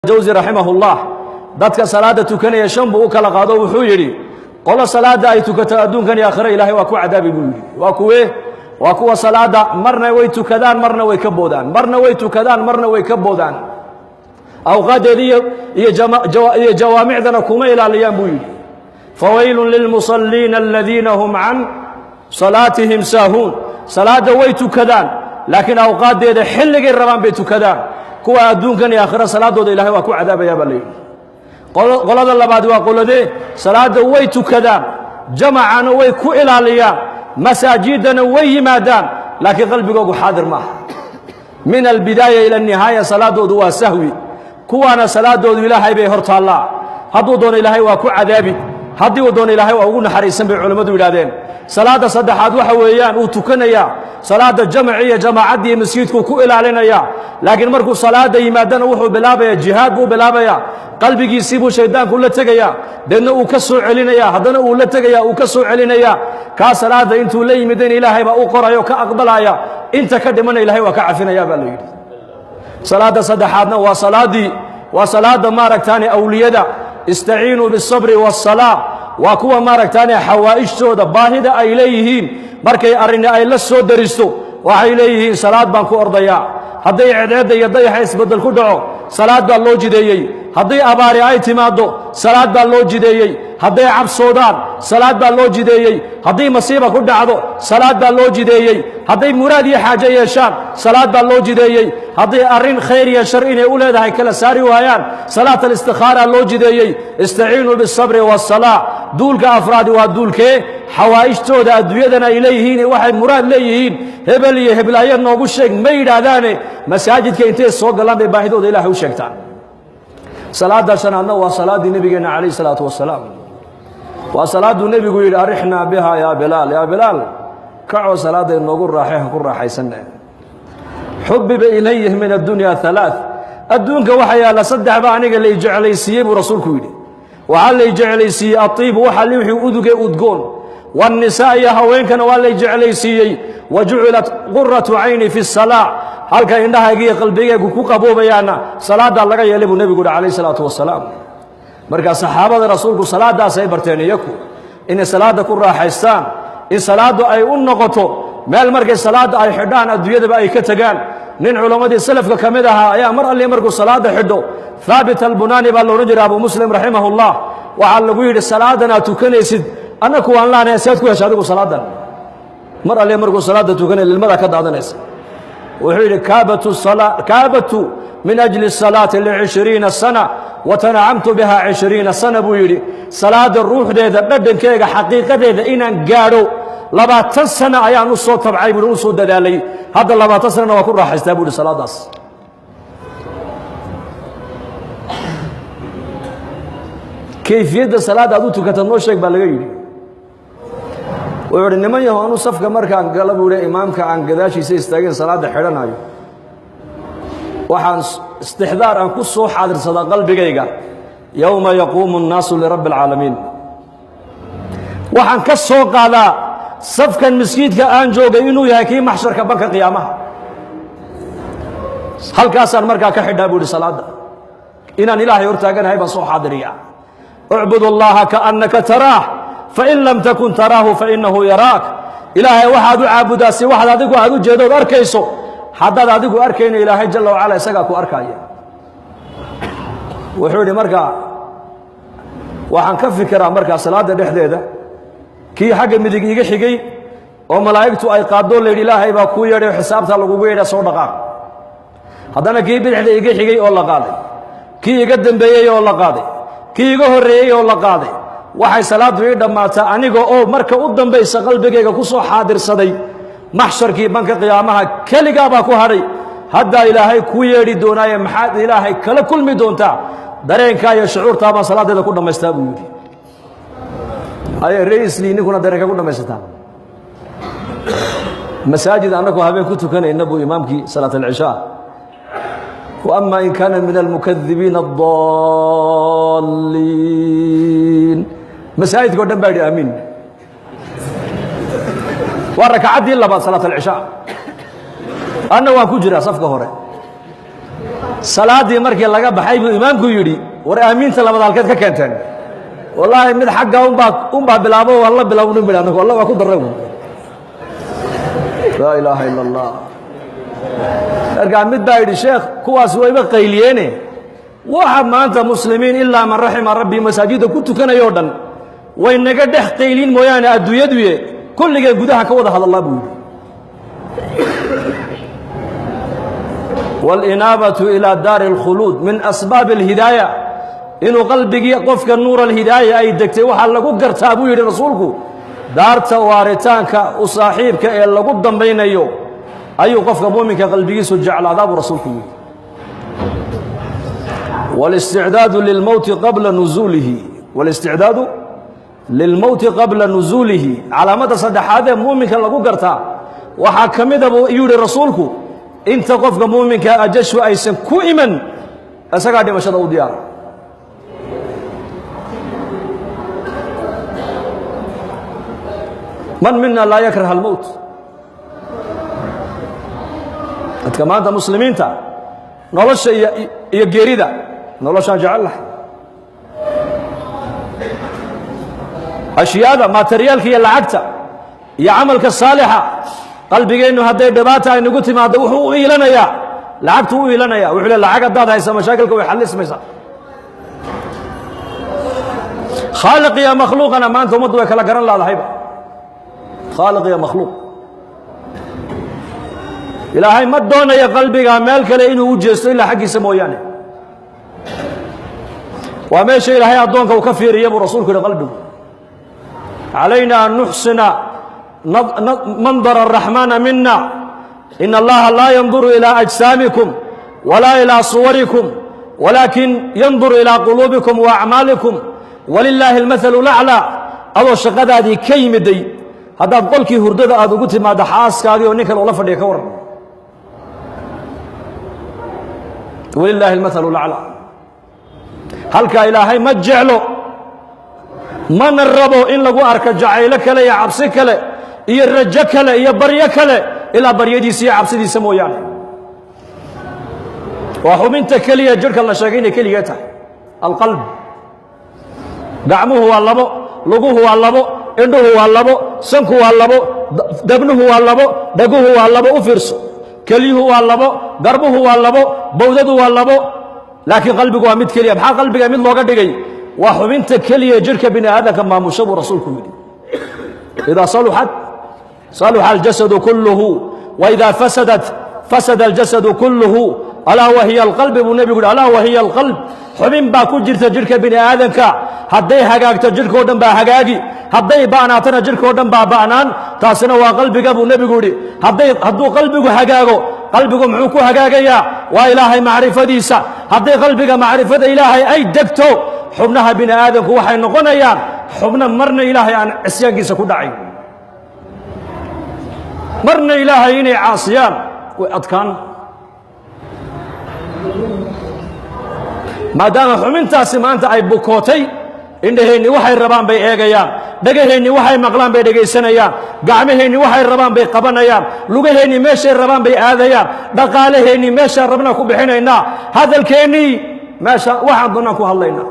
jawzi rahimahullah dadka salaada tukanaya shan buu u kala qaado wuxuu yiri qolo salaada ay tukato adduunkan iyo aakhira ilaahay waa ku cadaabi buu yiri waa kuwa salaada marna way tukadaan marna way ka boodaan marna way tukadaan marna way ka boodaan awqaadeediyo iyo jawaamicdana kuma ilaaliyaan buu yiri fawaylun lilmusalliina alladhiina hum an salaatihim saahun salaada way tukadaan laakiin awqaadeeda xilligay rabaan bay tukadaan kuwa adduunkan iyo aakhira salaadooda ilaahay waa ku cadaabaya baa leeyahay qolada labaad waa qoladee salaada way tukadaan jamacana way ku ilaaliyaan masaajidana way yimaadaan laakiin qalbigoodu xaadir maaha min albidaaya ila nihaaya salaadoodu waa sahwi kuwaana salaadoodu ilaahay bay hortaallaa hadduu doono ilaahay waa ku cadaabi haddii uu doono ilaahay waa ugu naxariisan bay culimmadu yidhaahdeen salaada saddexaad waxa weeyaan uu tukanayaa salaada jamciya jamaacadii masjidku ku ilaalinaya laakiin markuu salaada yimaadana wuxuu bilaabaya jihaad buu bilaabaya qalbigiisii buu shaydaanku la tegaya deedna uu ka soo celinaya haddana uu la tegaya uu ka soo celinaya kaa salaada intuu la yimideen ilaahay baa u qorayo ka aqbalaya inta ka dhimana ilaahay waa ka cafinaya baa la yidhi salaada saddexaadna waa salaada maaragtaani awliyada istaciinuu bisabri wassalaa waa kuwa maaragtaani xawaa'ijtooda baahida ay leeyihiin markay arrini ay la soo daristo waxay leeyihiin salaad baan ku ordayaa hadday ceedeedda iyo dayaxa isbeddel ku dhaco salaad baa loo jideeyey hadday abaari ay timaaddo salaad baa loo jideeyey hadday cabsoodaan salaad baa loo jideeyey hadday masiiba ku dhacdo salaad baa loo jideeyey hadday muraad iyo xaaje yeeshaan salaad baa loo jideeyey hadday arrin khayr iyo shar inay u leedahay kala saari waayaan salaat alistikhaara loo jideeyey istaciinuu bisabri wassalaa duulka afraadi waa duulkee xawaa'ijtooda adduunyadana ay leeyihiin waxay muraad leeyihiin hebel iyo heblaayo noogu sheeg ma yidhaahdaane masaajidka intay soo galaan bay baahidooda ilaahay u sheegtaan salaada shanaadna waa salaadii nabigeena calayhi salaatu wasalaam waa salaaduu nebigu yidhi arixnaa biha yaa bilaal kacoo salaada inoogu raaxay ha ku raaxaysanne xubbiba ilayhi min addunya halaath adduunka waxa yaalla saddex baa aniga lay jeclaysiiyey buu rasuulku yidhi waxaa lay jeclaysiiyey atiibu waxa wixii udugee udgoon والنساء يا هوينكنا والله جعليسيي وجعلت قرة عيني في الصلاة هلك إنها يجي قلبي يقول قبوبيانا صلاة الله يلي النبي يقول عليه الصلاة والسلام مركز صحابة رسولك صلاة دا سيبرتين يكو إن صلاة كل راحيستان إن صلاة أي النقطة ما المركز صلاة أي حدان الدنيا بأي كتجان نين علماء السلف كمدها يا مرة اللي مركز صلاة حدو ثابت البناني بالرجل أبو مسلم رحمه الله وعلى قيد الصلاة أنا تكنيسد أنا كوان لا نسيت كويس هذا صلاة مرة اللي مركو صلاة تكن للمرأة كذا هذا ناس وحيل كابت من أجل الصلاة ل20 سنة وتنعمت بها 20 سنة بويري صلاة الروح ده بدن كيجا حقيقة ده إن قالوا لبعض سنة أيام الصوت تبعي من الصوت ده لي هذا لبعض سنة وكل راح يستقبل الصلاة داس كيفية الصلاة ده تكتنوشك بالغيري ويقول نمان يهانو صفك مركا عن قلب ولا إمامك عن قداشي سيستاقين صلاة حيران هايو وحان استحضار عن كل صوح حاضر صلاة قلبي جيجا يوم يقوم الناس لرب العالمين وحان كالسوق على صفك المسكيد كأنجو جينو يهكي محشر كبنك قيامة هل كاسر مركا كحدا بولي صلاة إن إله يرتاقن هاي بصوح حاضرية اعبد الله كأنك تراه فإن لم تكن تراه فإنه يراك إلهي واحد عابدا سي واحد أدقو هذا جيدود أركيسو حداد أدقو أركين إلهي جل وعلا سقاكو أركايا وحولي مركا وحن كفي كرا مركا صلاة دحديدة كي حق مدقيقي حقي وملايكتو أي قادون لي إلهي باكو يري وحسابتها لقوقو يري صدقاء هذانا كي بدحديقي حقي والله قاضي كي يقدم بيي والله قاضي كي يقهر ريي والله قاضي waxay salaadu ii dhamaataa aniga oo marka u dambaysa qalbigayga ku soo xaadirsaday maxsharkii banka qiyaamaha kaliga baa ku haray hadda ilaahay ku yeedhi doonaaye maxaad ilaahay kala kulmi doontaa dareenka iyo shucuurta baan salaadeeda ku dhamaystaa buu yiri ay reesli ninkuna dareenka ku dhamaysataa masaajid annagu habeen ku tukanayna buu imaamkii salaat al-isha وأما إن كان من المكذبين الضالين مساجد قدام بعد آمين وركعت إلا بعد صلاة العشاء أنا وأكو جرا صفقة هوري salaadii markii laga baxay buu imaamku yidhi war aamiinta labada halkeed ka keenteen wallaahi mid xagga unbaa bilaabo waa la bilaabnu midhaan wallah waa ku darray laa ilaaha ila allah markaa mid baa yidhi sheekh kuwaas wayba qayliyeene waxa maanta muslimiin ilaa man raxima rabbii masaajidda ku tukanayoo dhan way naga dhex qayliin mooyaane adduunyaduye kulligee gudaha ka wada hadallaa buu yidhi والإنابة إلى دار الخلود من أسباب الهداية إنه قلبك قفك النور الهداية أي دكتي وحال لقو قرتابو يري رسولك دار توارتانك وصاحبك إلا لقو بين أيو أيو قفك مؤمنك قلبك سجع العذاب رسولك والاستعداد للموت قبل نزوله والاستعداد للموت قبل نزوله على مدى صدح هذا مؤمنك لقو قرتا وحاكمد يري رسولك انت قفك مؤمنك اجشو ايسن كو ايمن اسغا دمشدا و ديار من منا لا يكره الموت كما انت مسلمين تا نولش يا غيريدا نولش جعل الله اشياء ماتريالك يا لعقتا يا عملك الصالحه qalbigeenu haday dhibaata ay nagu timaado wuxuu u iilanaya lacagtu u iilanaya wuxuu leeyahay lacag hadaad hayso mashaakilka way xalismaysaa khaliq ya makhluqana maanta umadu way kala garan laadahayba khaliq ya makhluq ilaahay ma doonayo qalbiga meel kale inuu u jeesto ilaa xaqiisa mooyaane waa meesha ilaahay adoonka uu ka fiiriyo rasuulku qalbigu علينا أن نحسن منظر الرحمن منا إن الله لا ينظر إلى أجسامكم ولا إلى صوركم ولكن ينظر إلى قلوبكم وأعمالكم ولله المثل الأعلى أو الشقادة هذه كيمدي هذا قولك هردد هذا قلت ما دحاس كاغي ونك الله فديك ور ولله المثل الأعلى هل كإلهي ما جعله من الربو إن لقوا أرك جعيلك لا يعبسك لا يرجك لا يبريك لا إلى بريدي سي عبسدي سمويان وحمنت كلية جرك الله شاقين كليته القلب دعمه هو اللبو لقوه هو اللبو عنده هو اللبو سنكه هو اللبو دبنه هو اللبو دقوه هو اللبو وفرسه كليه هو اللبو قربه هو اللبو بودده هو اللبو لكن قلبك هو مد كلية بحا قلبك مد لوغا دقي وحمنت كلية جرك بنا هذا كما مشبه رسولكم إذا صلحت صلح الجسد كله وإذا فسدت فسد الجسد كله ألا وهي القلب والنبي يقول ألا وهي القلب حمين باكو جرت جرك بني آدمك هدي حقاك تجرك ودن با حقاقي هدي باناتنا جرك ودن با بانان تاسنا وقلبك أبو النبي يقول هدو قلبك حقاقو قلبك معوكو حقاقيا وإلهي معرفة ديسا هدي قلبك معرفة إلهي أي دكتو حبنها بني آدمك وحي نقونيان حبنا مرنا إلهي عن عسياقي سكو داعي مرنا إلهي إني عاصيان وأدكان ما دام حمنتاسي maanta ay bukootay indhaheeni waxay rabaan bay eegayaan dhagaheeni waxay maqlaan bay dhageysanayaan gacmaheeni waxay rabaan bay qabanayaan lugaheeni meeshay rabaan bay aadayaan dhaqaalaheeni meesha rabna ku bixinaynaa hadalkeeni meesha waxaan doonaan ku hadlaynaa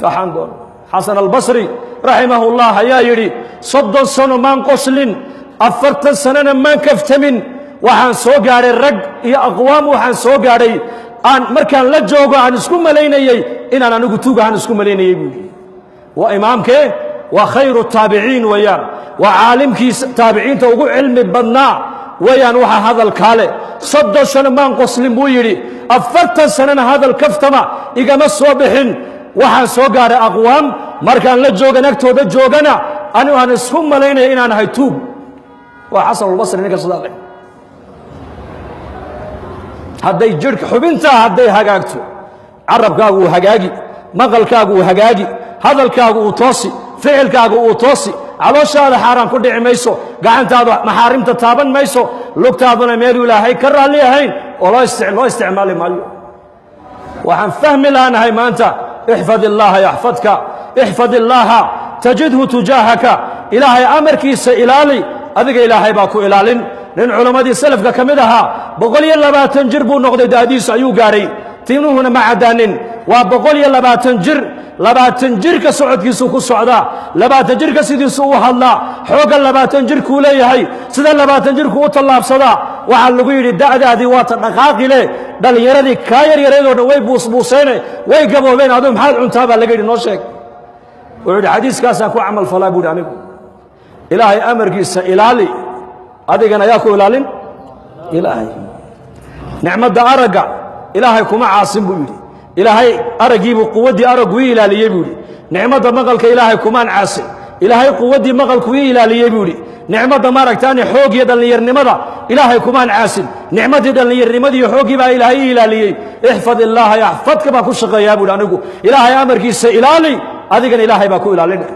waxaan doon Hasan al-Basri rahimahullah ayaa yiri 30 sano maan qoslin 40 sanana maan kaftamin waxaan soo gaaray rag iyo aqwaam waxaan soo gaaray aan markaan la joogo aan isku maleynayay inaan anigu tuugahan isku maleynayay wa imaamke wa khayru tabi'in wayaan wa aalimki tabi'inta ugu cilmi badnaa wayaan waxa hadal kale 30 sano maan qoslin buu yiri 40 sanana hadal kaftama igama soo bixin waxaan soo gaaray aqwaam markaan la joogo nagtooda joogana anigu aan isku maleynayay inaan ahay tuug wa Hasan al-Basri ninka sadaaqay hadday jirka xubinta hadday hagaagto carabkaagu uu hagaagi maqalkaagu uu hagaagi hadalkaagu uu toosi ficilkaagu uu toosi calooshaada xaaraan ku dhici mayso gacantaada maxaarimta taaban mayso lugtaaduna meel ilaahay ka raali ahayn oo loo isticmaali maayo waxaan fahmi laanahay maanta ihfadillaha yahfadka ihfadillaha tajidhu tujahaka ilaahay amarkiisa ilaali adiga ilaahay baa ku ilaalin nin culamadii salafka ka mid ahaa 120 jir buu noqday daadiis ayuu gaaray tiinuhuna ma cadaanin waa 120 jir 20 jirka socodkiisu ku socda 20 jirka sidiisu u hadlaa xooga 20 jirku leeyahay sida 20 jirku u tallaabsada waxa lagu yiri da'daadii waa ta dhaqaaqi leh dhalinyaradii ka yaryaraydo way buusbuuseen way gaboobeen adoo maxaad cuntaa baa laga yiri noo sheeg wuxuu xadiiskaas ku amal falaa buu anigu ilaahay amarkiisa ilaali adigana yaa ku ilaalin ilaahay nicmada araga ilaahay kuma caasin buu yiri ilaahay aragiibu quwadii aragu ilaaliyay buu yiri nicmada maqalka ilaahay kuma caasin ilaahay quwadii maqalku ilaaliyay buu yiri nicmada maaragtaan xoog iyo dhalinyarnimada ilaahay kuma caasin nicmadii dhalinyarnimadii iyo xoogii baa ilaahay ilaaliyay ihfadillah yahfadka ba ku shaqeeyaa buu anigu ilaahay amarkiisa ilaali adigana ilaahay baa ku ilaalinay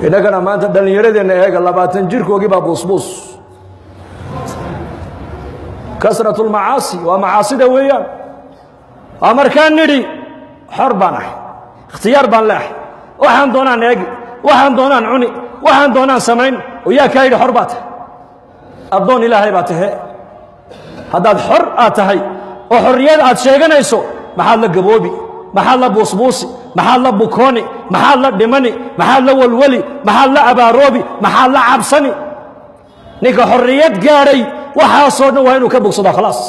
inagana maanta dhalinyaradeenna eega 20 jirkoogii baa buusbuus kasratul macaasi waa macaasida weeyaan amarkaan nidhi xor baan ahay ikhtiyaar baan leeyahay waxaan doonaan eegi waxaan doonaan cuni waxaan doonaan samayn oo yaa ka yidhi xor baa tahay addoon ilaahay baa tahay haddaad xor aad tahay oo xorriyad aad sheeganayso maxaad la gaboobi maxaad la buusbuusi maxaad la bukooni maxaad la dhimani maxaad la walwali maxaad la abaaroobi maxaad la cabsani ninka xorriyad gaadhay waxaasoo dhan waa inuu ka bogsado khalaas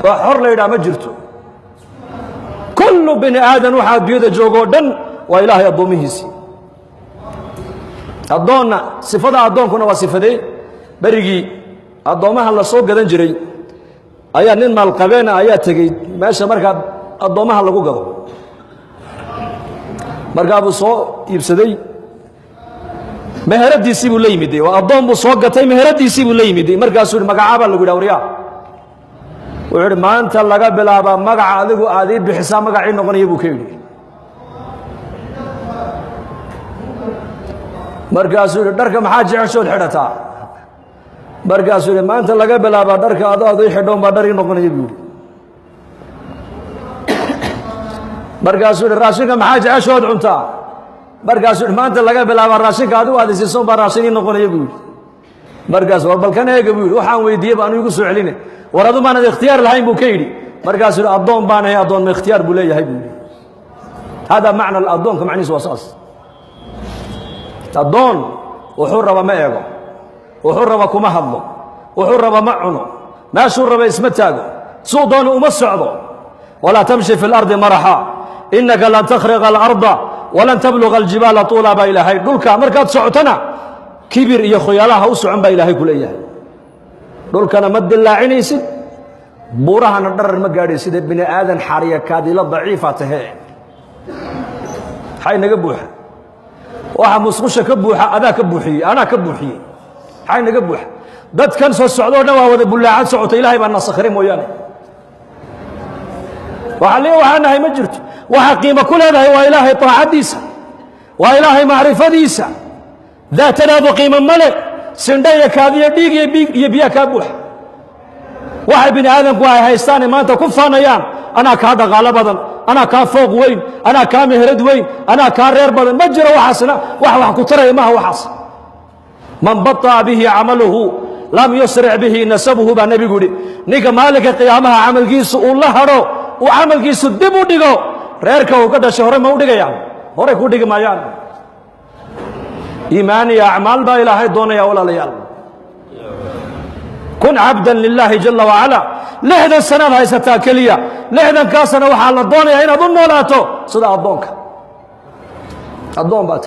waa xor la yidhaha ma jirto kullu bini aadan waxaa adduunyada joogoo dhan waa ilaahay addoomihiisii addoonna sifada addoonkuna waa sifadee berigii addoommaha la soo gadan jiray ayaa nin maalqabeena ayaa tegey meesha markaa addoommaha lagu gado markaa buu soo iibsaday meheradiisii buu la yimid waa addoon buu soo gatay meheradiisii buu la yimid markaasuu yidhi magacaabaa lagu yidhaha waryaa wuxuu yidhi maanta laga bilaabaa magaca adigu aad ii bixisaa magacii noqonaya buu ka yidhi markaasuu yidhi dharka maxaa jeceshood xidhataa markaasuu yidhi maanta laga bilaabaa dharka adaad ii xidhoon baa dhar ii noqonaya buu yidhi markaasuu yidhi raashinka maxaa jeceshood cuntaa markaasuu yidhi maanta laga bilaabaa raashinka adigu aad isiisoon baa raashin ii noqonaya buu yidhi markaas war balkan eega buu yidhi waxaan weydiiyey baan igu soo celine war adu maanad ikhtiyaar lahayn buu ka yidhi markaasuu yidhi addoon baan ahay addoon ma ikhtiyaar buu leeyahay buu yidhi hada macna addoonka macnihiisu waa saas addoon wuxuu raba ma eego wuxuu raba kuma hadlo wuxuu raba ma cuno meeshuu raba isma taago suu doono uma socdo walaa tamshi fi lardi maraxa innaka lan takhriqa alarda walan tabluga aljibaala tuula baa ilaahay dhulka markaad socotana kibir iyo khoyaalaha u socon baa ilaahay ku leeyahay dhulkana ma dilaacinaysid buurahana dharar ma gaadhaysid bini aadan xariya kaadila daciifa tahay hay naga buuxa waxa musqusha ka buuxa adaa ka buuxiyey anaa ka buuxiyey hay naga buuxa dadkan soo socdoo dhan waa wada bulaacad socota ilaahay baa nasakhiray mooyaane waxaan nahay ma jirto waxa qiimo ku leedahay waa ilaahay taacadiisa waa ilaahay macrifadiisa daatanaadu qiimo male sindhaya kaadiya dhiig iyo biya ka buuxa waxa bini aadanku ay haystaan maanta ku faanayaan ana ka dhaqaale badan ana ka fooq weyn ana ka meherad weyn ana ka reer badan ma jiro waxaasna wax ku taray ma waxaas man batta bihi amaluhu lam yusri' bihi nasabuhu ba nabi guri ninka maalinka qiyaamaha amalkiisu uu la haro uu amalkiisu dib u dhigo reerka uu ka dhashay hore ma u dhigayaan hore ku dhigi maayaan إيمان يا أعمال با إلهي دون يا ولا ليال كن عبدا لله جل وعلا لهذا السنة هاي ستاكلية لهذا كاسنا وحال الدون يا إن أظن ولا تو صدق الدونك الدون بات